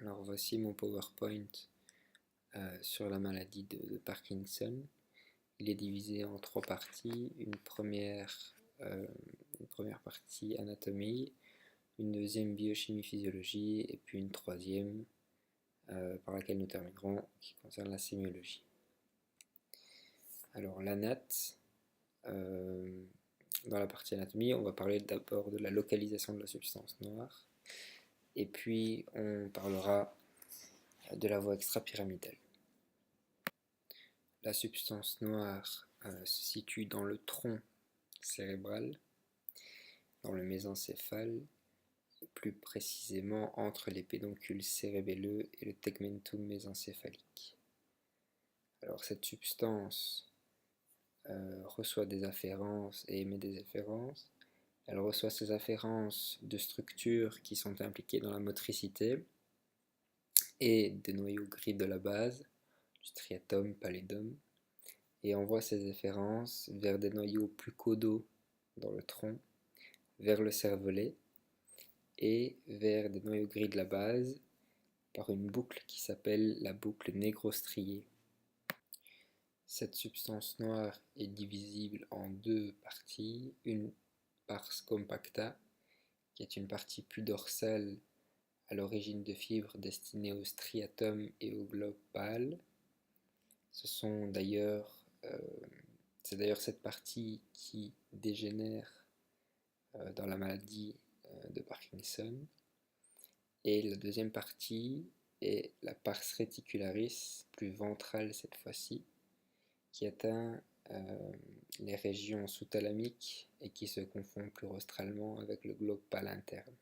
Alors voici mon PowerPoint sur la maladie de Parkinson. Il est divisé en trois parties. Une première partie anatomie, une deuxième biochimie-physiologie et puis une troisième par laquelle nous terminerons qui concerne la sémiologie. Alors l'anat, dans la partie anatomie, on va parler d'abord de la localisation de la substance noire et puis on parlera de la voie extrapyramidale. La substance noire se situe dans le tronc cérébral, dans le mésencéphale, plus précisément entre les pédoncules cérébelleux et le tegmentum mésencéphalique. Alors cette substance reçoit des afférences et émet des efférences. Elle reçoit ces afférences de structures qui sont impliquées dans la motricité et des noyaux gris de la base, du striatum pallidum, et envoie ces efférences vers des noyaux plus caudaux dans le tronc, vers le cervelet et vers des noyaux gris de la base par une boucle qui s'appelle la boucle négrostriée. Cette substance noire est divisible en deux parties, une pars compacta, qui est une partie plus dorsale à l'origine de fibres destinées au striatum et au globe pâle. C'est d'ailleurs cette partie qui dégénère dans la maladie de Parkinson. Et la deuxième partie est la pars reticularis, plus ventrale cette fois-ci, qui atteint les régions sous-thalamiques et qui se confond plus rostralement avec le globe pâle interne.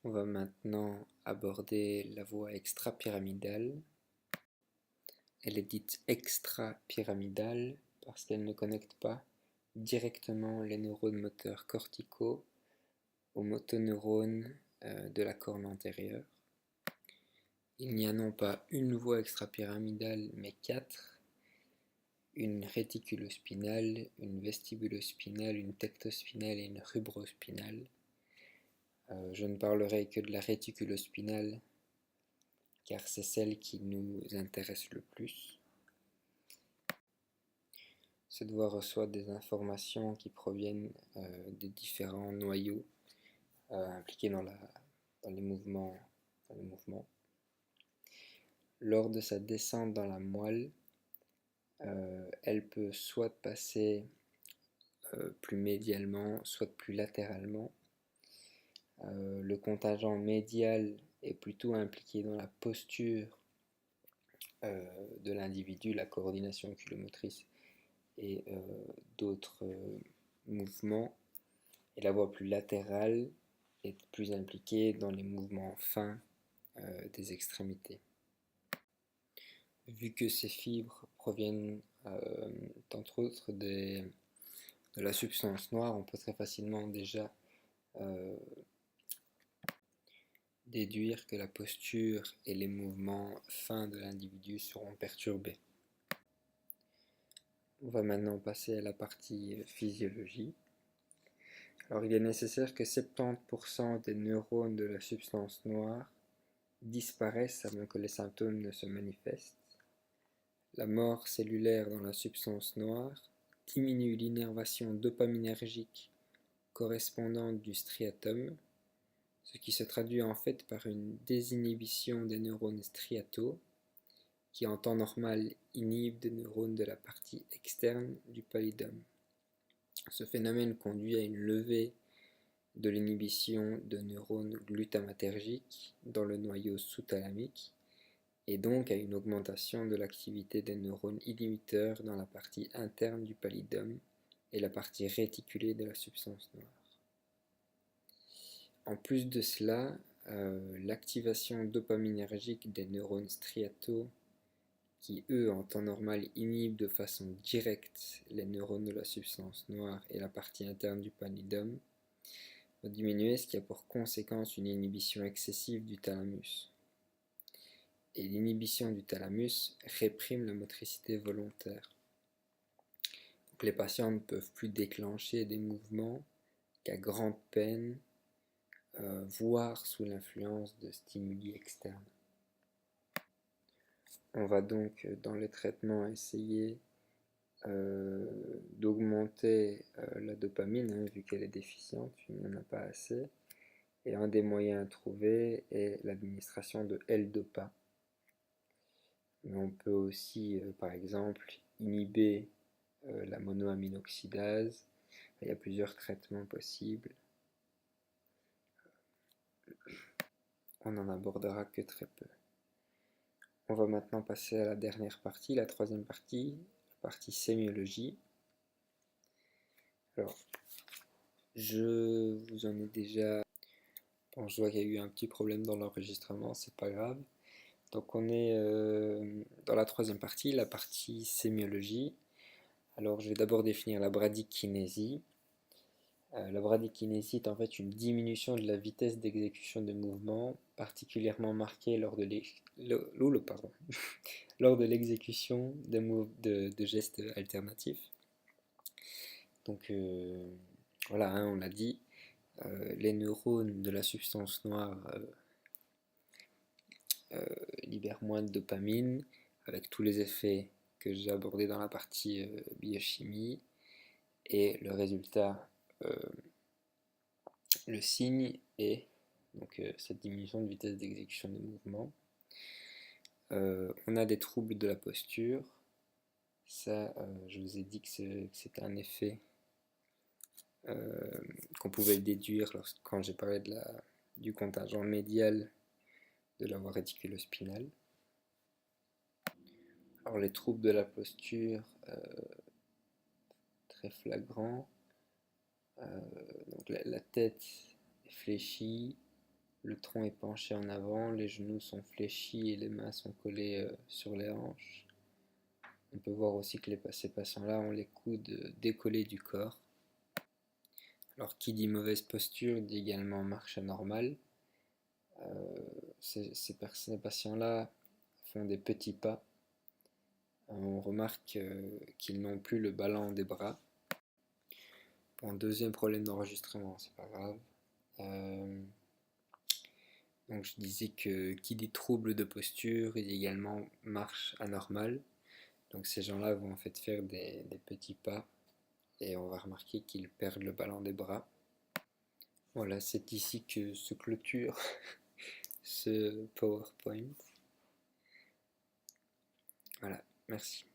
On va maintenant aborder la voie extrapyramidale. Elle est dite extrapyramidale parce qu'elle ne connecte pas directement les neurones moteurs corticaux aux motoneurones de la corne antérieure. Il n'y a non pas une voie extrapyramidale mais quatre: une réticulospinale, une vestibulospinale, une tectospinale et une rubrospinale. Je ne parlerai que de la réticulospinale car c'est celle qui nous intéresse le plus. Cette voie reçoit des informations qui proviennent des différents noyaux impliqués dans les mouvements. Lors de sa descente dans la moelle, elle peut soit passer plus médialement, soit plus latéralement. Le contingent médial est plutôt impliqué dans la posture de l'individu, la coordination oculomotrice et d'autres mouvements, et la voie plus latérale est plus impliquée dans les mouvements fins des extrémités. Vu que ces fibres proviennent entre autres de la substance noire, on peut très facilement déjà déduire que la posture et les mouvements fins de l'individu seront perturbés. On va maintenant passer à la partie physiologie. Alors il est nécessaire que 70% des neurones de la substance noire disparaissent avant que les symptômes ne se manifestent. La mort cellulaire dans la substance noire diminue l'innervation dopaminergique correspondante du striatum, ce qui se traduit en fait par une désinhibition des neurones striataux qui en temps normal inhibent des neurones de la partie externe du pallidum. Ce phénomène conduit à une levée de l'inhibition de neurones glutamatergiques dans le noyau sous-thalamique et donc à une augmentation de l'activité des neurones inhibiteurs dans la partie interne du pallidum et la partie réticulée de la substance noire. En plus de cela, l'activation dopaminergique des neurones striataux qui eux en temps normal inhibent de façon directe les neurones de la substance noire et la partie interne du pallidum va diminuer, ce qui a pour conséquence une inhibition excessive du thalamus. Et l'inhibition du thalamus réprime la motricité volontaire. Donc les patients ne peuvent plus déclencher des mouvements qu'à grande peine voire sous l'influence de stimuli externes. On va donc dans les traitements essayer d'augmenter la dopamine, hein, vu qu'elle est déficiente, il n'y en a pas assez. Et un des moyens à trouver est l'administration de L-Dopa. Mais on peut aussi, par exemple, inhiber la monoaminoxydase. Il y a plusieurs traitements possibles. On n'en abordera que très peu. On va maintenant passer à la dernière partie, la troisième partie, la partie sémiologie. Alors, je vous en ai déjà... Bon, je vois qu'il y a eu un petit problème dans l'enregistrement, c'est pas grave. Donc on est dans la troisième partie, la partie sémiologie. Alors je vais d'abord définir la bradykinésie. La bradykinésie est en fait une diminution de la vitesse d'exécution de mouvements, particulièrement marquée lors de l'exécution de gestes alternatifs. Donc voilà, hein, on l'a dit, les neurones de la substance noire libèrent moins de dopamine, avec tous les effets que j'ai abordés dans la partie biochimie, et le résultat, le signe est donc cette diminution de vitesse d'exécution des mouvements. On a des troubles de la posture, ça je vous ai dit que c'était un effet qu'on pouvait déduire quand j'ai parlé du contingent médial de la voie réticulo-spinale. Alors les troubles de la posture, très flagrants, donc la tête est fléchie, le tronc est penché en avant, les genoux sont fléchis et les mains sont collées sur les hanches. On peut voir aussi que ces patients-là ont les coudes décollés du corps. Alors qui dit mauvaise posture dit également marche anormale. Ces patients-là font des petits pas. On remarque qu'ils n'ont plus le ballon des bras. Bon, deuxième problème d'enregistrement, c'est pas grave. Donc je disais que qui dit trouble de posture dit également marche anormale. Donc ces gens-là vont en fait faire des petits pas et on va remarquer qu'ils perdent le ballon des bras. Voilà, c'est ici que se clôture ce PowerPoint. Voilà, merci.